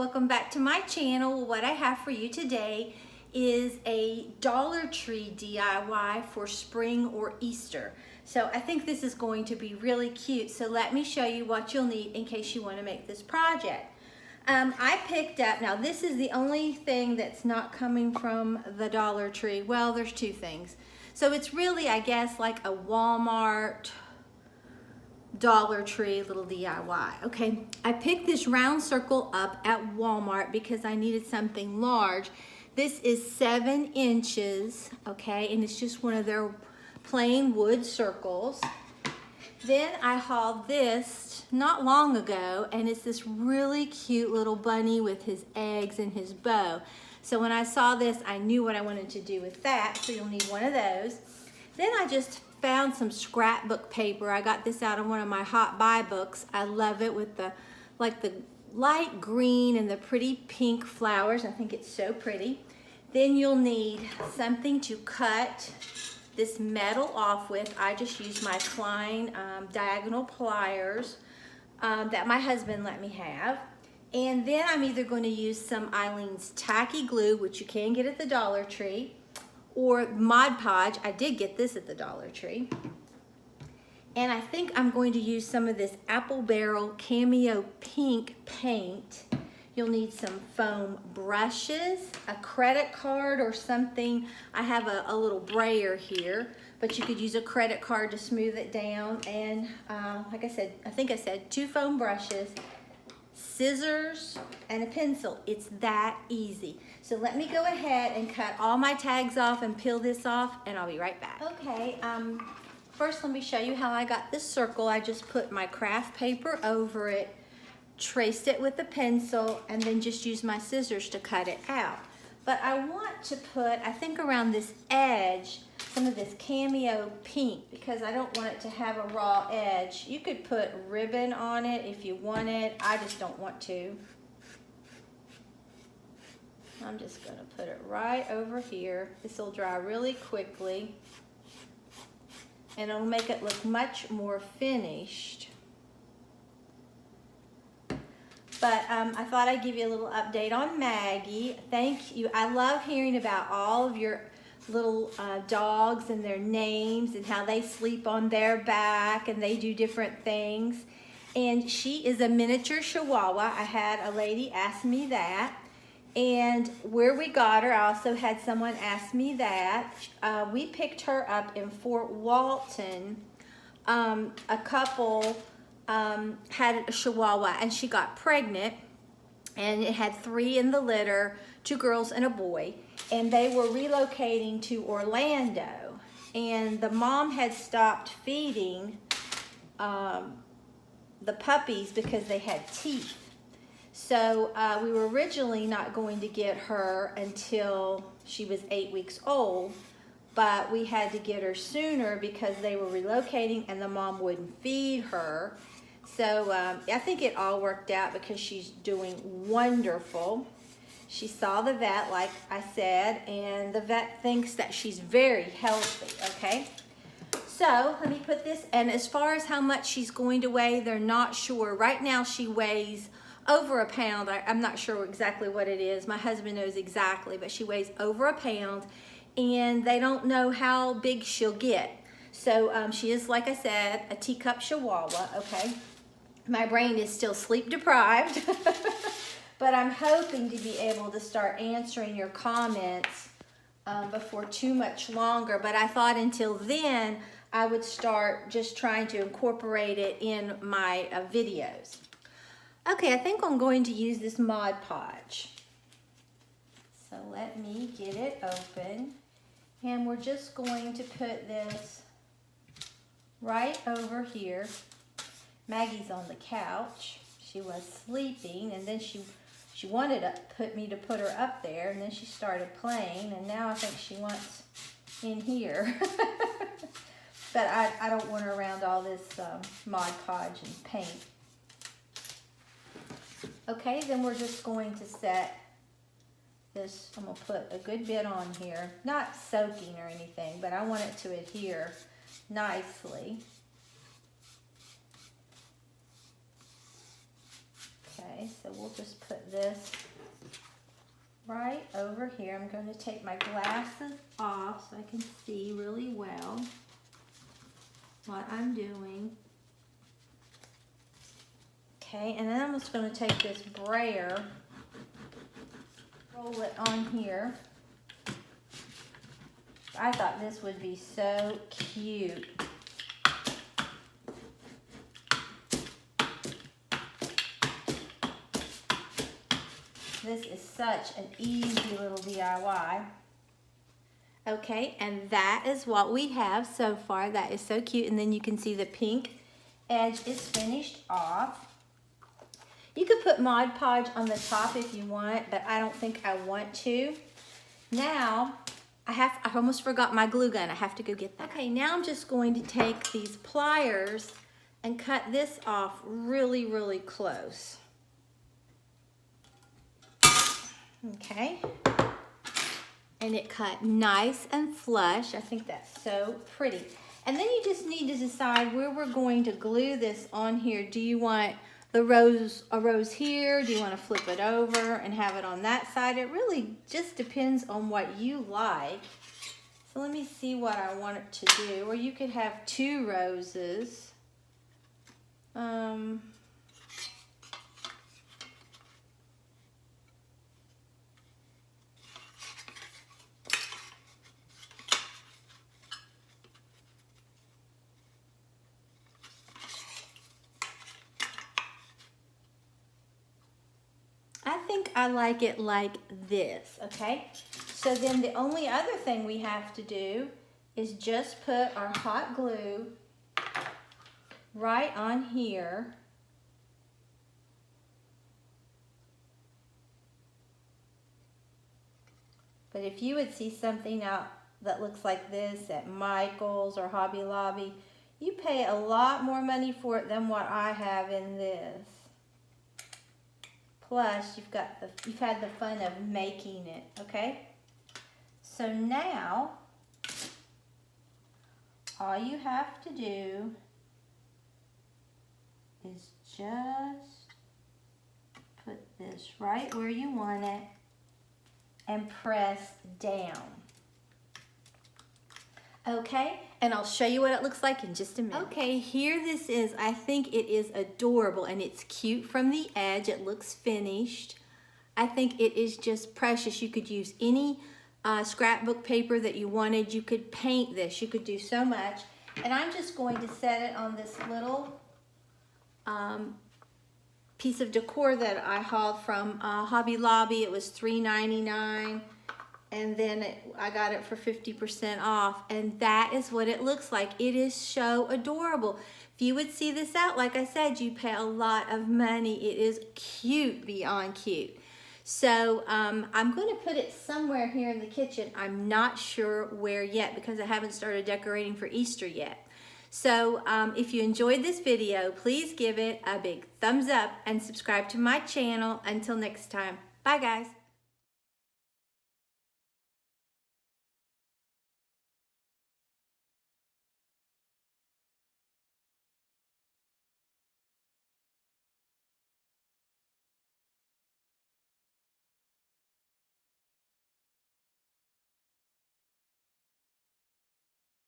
welcome back to my channel. What I have for you today is a Dollar Tree DIY for spring or Easter. So I think this is going to be really cute. So let me show you what you'll need in case you want to make this project. I picked up, now this is the only thing that's not coming from the Dollar Tree. Well, there's two things. So it's really, I guess, like a Walmart, Dollar Tree little DIY. Okay, I picked this round circle up at Walmart because I needed something large. This is 7 inches, okay, and it's just one of their plain wood circles. Then I hauled this not long ago, and it's this really cute little bunny with his eggs and his bow. So when I saw this, I knew what I wanted to do with that, so you'll need one of those. Then I just found some scrapbook paper. I got this out of one of my hot buy books. I love it with the light green and the pretty pink flowers. I think it's so pretty. Then you'll need something to cut this metal off with. I just use my Klein diagonal pliers that my husband let me have. And then I'm either going to use some Eileen's tacky glue, which you can get at the Dollar Tree, or Mod Podge. I did get this at the Dollar Tree. And I think I'm going to use some of this Apple Barrel Cameo Pink paint. You'll need some foam brushes, a credit card or something. I have a little brayer here, but you could use a credit card to smooth it down. And like I said, I think I said 2 foam brushes, scissors, and a pencil. It's that easy. So let me go ahead and cut all my tags off and peel this off, and I'll be right back. Okay, first let me show you how I got this circle. I just put my craft paper over it, traced it with a pencil, and then just used my scissors to cut it out. But I want to put, I think around this edge, some of this Cameo Pink, because I don't want it to have a raw edge. You could put ribbon on it if you want it. I just don't want to. I'm just going to put it right over here. This will dry really quickly, and it'll make it look much more finished. But I thought I'd give you a little update on Maggie. Thank you. I love hearing about all of your little dogs and their names and how they sleep on their back and they do different things. And she is a miniature Chihuahua. I had a lady ask me that. And where we got her, I also had someone ask me that. We picked her up in Fort Walton. A couple had a Chihuahua and she got pregnant, and it had 3 in the litter, 2 girls and a boy, and they were relocating to Orlando, and the mom had stopped feeding the puppies because they had teeth. So we were originally not going to get her until she was 8 weeks old, but we had to get her sooner because they were relocating and the mom wouldn't feed her. So I think it all worked out because she's doing wonderful. She saw the vet, like I said, and the vet thinks that she's very healthy, okay? So let me put this, and as far as how much she's going to weigh, they're not sure. Right now she weighs over a pound. I'm not sure exactly what it is. My husband knows exactly, but she weighs over a pound, and they don't know how big she'll get. So she is, like I said, a teacup Chihuahua, okay? My brain is still sleep deprived, but I'm hoping to be able to start answering your comments before too much longer. But I thought until then, I would start just trying to incorporate it in my videos. Okay, I think I'm going to use this Mod Podge. So let me get it open. And we're just going to put this right over here. Maggie's on the couch. She was sleeping, and then she wanted me to put her up there, and then she started playing, and now I think she wants in here. But I don't want her around all this Mod Podge and paint. Okay, then we're just going to set this, I'm going to put a good bit on here. Not soaking or anything, but I want it to adhere nicely. Okay. Okay, so we'll just put this right over here. I'm going to take my glasses off so I can see really well what I'm doing. Okay, and then I'm just going to take this brayer, roll it on here. I thought this would be so cute. This is such an easy little DIY. Okay, and that is what we have so far. That is so cute. And then you can see the pink edge is finished off. You could put Mod Podge on the top if you want, but I don't think I want to. Now, I almost forgot my glue gun. I have to go get that. Okay, now I'm just going to take these pliers and cut this off really, really close. Okay, and it cut nice and flush. I think that's so pretty. And then you just need to decide where we're going to glue this on here. Do you want a rose here? Do you want to flip it over and have it on that side? It really just depends on what you like. So let me see what I want it to do. Or you could have 2 roses. I think I like it like this, okay? So then the only other thing we have to do is just put our hot glue right on here. But if you would see something out that looks like this at Michael's or Hobby Lobby, you pay a lot more money for it than what I have in this. Plus, you've had the fun of making it, okay? So now, all you have to do is just put this right where you want it and press down. Okay, and I'll show you what it looks like in just a minute. Okay, here this is. I think it is adorable and it's cute from the edge. It looks finished. I think it is just precious. You could use any scrapbook paper that you wanted. You could paint this. You could do so much. And I'm just going to set it on this little piece of decor that I hauled from Hobby Lobby. It was $3.99. And then I got it for 50% off. And that is what it looks like. It is so adorable. If you would see this out, like I said, you pay a lot of money. It is cute, beyond cute. So I'm going to put it somewhere here in the kitchen. I'm not sure where yet because I haven't started decorating for Easter yet. So if you enjoyed this video, please give it a big thumbs up and subscribe to my channel. Until next time, bye guys.